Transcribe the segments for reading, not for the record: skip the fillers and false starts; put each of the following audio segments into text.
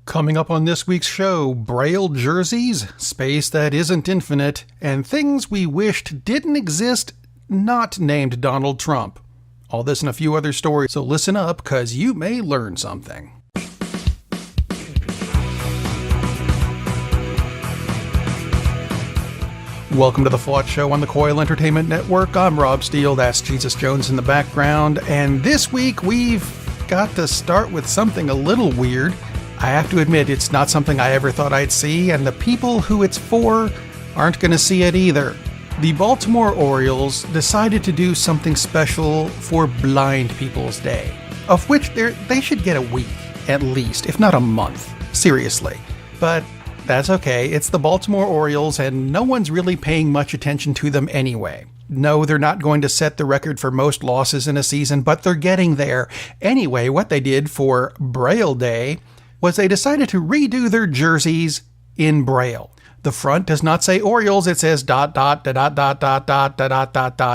Coming up on this week's show, braille jerseys, space that isn't infinite, and things we wished didn't exist, not named Donald Trump. All this and a few other stories, so listen up, cause you may learn something. Welcome to the FWOT Show on the Coil Entertainment Network. I'm Rob Steele, that's Jesus Jones in the background, and this week we've got to start with something a little weird. I have to admit, it's not something I ever thought I'd see, and the people who it's for aren't going to see it either. The Baltimore Orioles decided to do something special for Blind People's Day, of which they should get a week, at least, if not a month. Seriously. But that's okay. It's the Baltimore Orioles, and no one's really paying much attention to them anyway. No, they're not going to set the record for most losses in a season, but they're getting there. Anyway, what they did for Braille Day was they decided to redo their jerseys in Braille. The front does not say Orioles, it says ...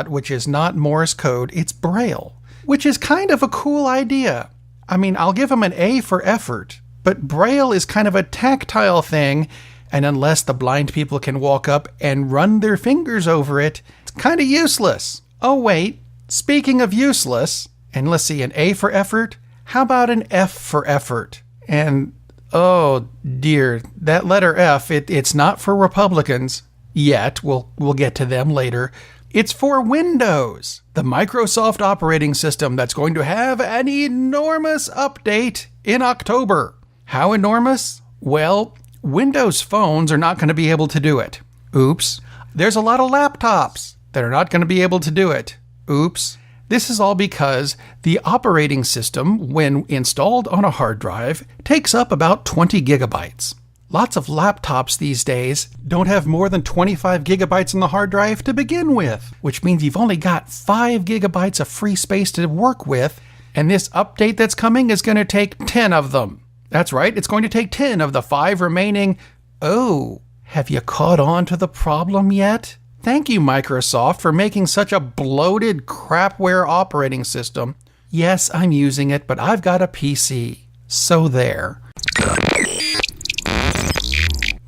which is not Morse code, it's Braille, which is kind of a cool idea. I mean, I'll give them an A for effort, but Braille is kind of a tactile thing, and unless the blind people can walk up and run their fingers over it, it's kind of useless. Oh wait, speaking of useless, and let's see, an A for effort, how about an F for effort? And, oh dear, that letter F, it's not for Republicans yet. We'll get to them later. It's for Windows, the Microsoft operating system that's going to have an enormous update in October. How enormous? Well, Windows phones are not going to be able to do it. Oops. There's a lot of laptops that are not going to be able to do it. Oops. This is all because the operating system, when installed on a hard drive, takes up about 20 gigabytes. Lots of laptops these days don't have more than 25 gigabytes on the hard drive to begin with, which means you've only got 5 gigabytes of free space to work with, and this update that's coming is going to take 10 of them. That's right, it's going to take 10 of the 5 remaining. Oh, have you caught on to the problem yet? Thank you, Microsoft, for making such a bloated crapware operating system. Yes, I'm using it, but I've got a PC. So there.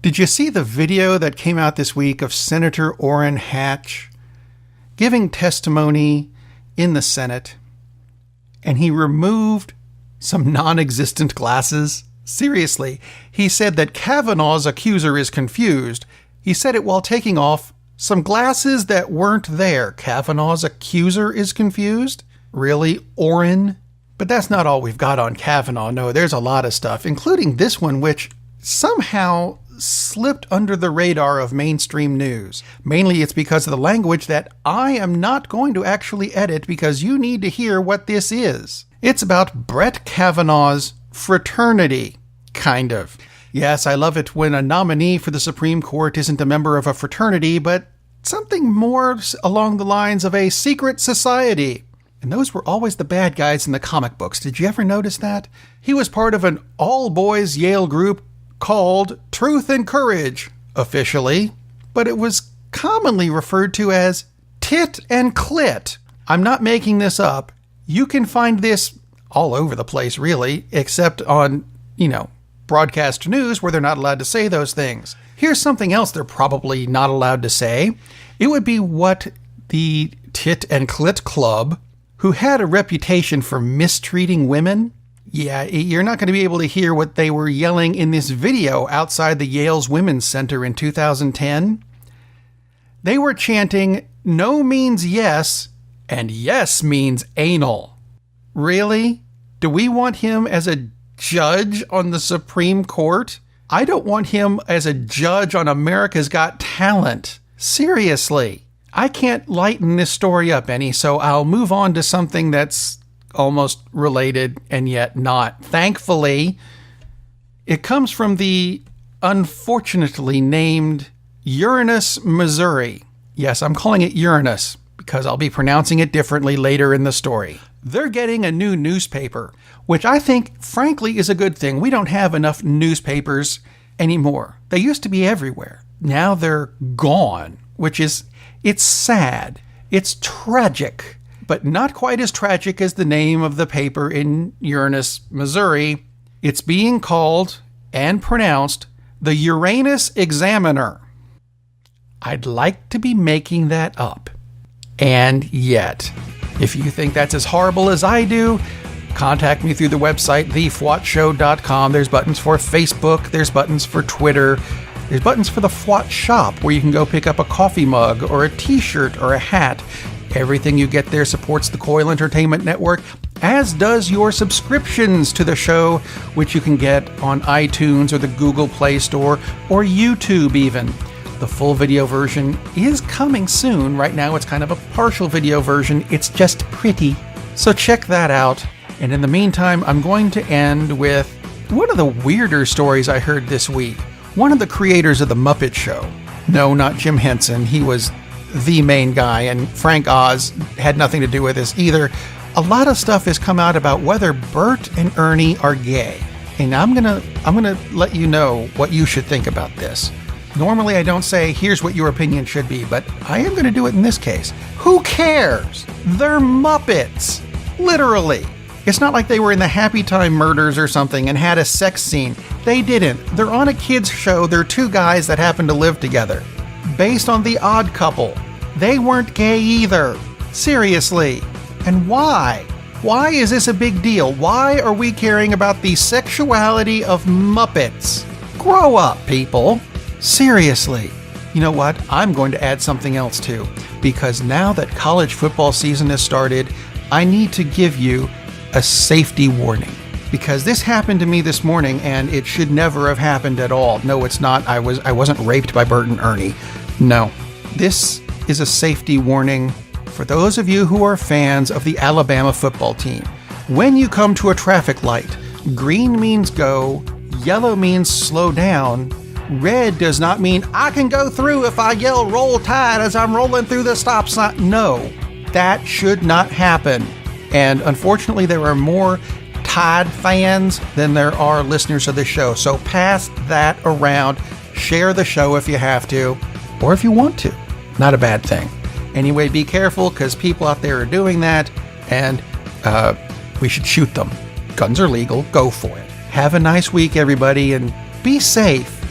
Did you see the video that came out this week of Senator Orrin Hatch giving testimony in the Senate? And he removed some non-existent glasses? Seriously, he said that Kavanaugh's accuser is confused. He said it while taking off some glasses that weren't there. Kavanaugh's accuser is confused? Really, Orrin? But that's not all we've got on Kavanaugh. No, there's a lot of stuff, including this one, which somehow slipped under the radar of mainstream news. Mainly it's because of the language that I am not going to actually edit because you need to hear what this is. It's about Brett Kavanaugh's fraternity, kind of. Yes, I love it when a nominee for the Supreme Court isn't a member of a fraternity, but something more along the lines of a secret society. And those were always the bad guys in the comic books. Did you ever notice that? He was part of an all-boys Yale group called Truth and Courage, officially, but it was commonly referred to as Tit and Clit. I'm not making this up. You can find this all over the place, really, except on, broadcast news where they're not allowed to say those things. Here's something else they're probably not allowed to say. It would be what the Tit and Clit Club, who had a reputation for mistreating women. Yeah, you're not going to be able to hear what they were yelling in this video outside the Yale's Women's Center in 2010. They were chanting, "No means yes, and yes means anal." Really? Do we want him as a judge on the Supreme Court? I don't want him as a judge on America's Got Talent. Seriously. I can't lighten this story up any, so I'll move on to something that's almost related and yet not. Thankfully, it comes from the unfortunately named Uranus, Missouri. Yes, I'm calling it Uranus because I'll be pronouncing it differently later in the story. They're getting a new newspaper, which I think, frankly, is a good thing. We don't have enough newspapers anymore. They used to be everywhere. Now they're gone, which is, it's sad. It's tragic. but not quite as tragic as the name of the paper in Uranus, Missouri. It's being called and pronounced the Uranus Examiner. I'd like to be making that up. And yet, if you think that's as horrible as I do, contact me through the website, thefwotshow.com. There's buttons for Facebook. There's buttons for Twitter. There's buttons for the FWOT shop, where you can go pick up a coffee mug or a t-shirt or a hat. Everything you get there supports the Coil Entertainment Network, as does your subscriptions to the show, which you can get on iTunes or the Google Play Store or YouTube even. The full video version is coming soon. Right now it's kind of a partial video version. It's just pretty. So check that out. And in the meantime, I'm going to end with one of the weirder stories I heard this week. One of the creators of The Muppet Show. No, not Jim Henson. He was the main guy, and Frank Oz had nothing to do with this either. A lot of stuff has come out about whether Bert and Ernie are gay. And I'm gonna let you know what you should think about this. Normally I don't say, here's what your opinion should be, but I am going to do it in this case. Who cares? They're Muppets. Literally. It's not like they were in the Happy Time Murders or something and had a sex scene. They didn't. They're on a kid's show. They're two guys that happen to live together. Based on The Odd Couple. They weren't gay either. Seriously. And why? Why is this a big deal? Why are we caring about the sexuality of Muppets? Grow up, people. Seriously. You know what? I'm going to add something else too, because now that college football season has started, I need to give you a safety warning, because this happened to me this morning and it should never have happened at all. No, it's not. I wasn't raped by Bert and Ernie. No. This is a safety warning for those of you who are fans of the Alabama football team. When you come to a traffic light, green means go, yellow means slow down, red does not mean I can go through if I yell roll tide as I'm rolling through the stop sign. No, that should not happen. And unfortunately, there are more Tide fans than there are listeners of the show. So pass that around. Share the show if you have to, or if you want to. Not a bad thing. Anyway, be careful, because people out there are doing that, and we should shoot them. Guns are legal. Go for it. Have a nice week, everybody, and be safe.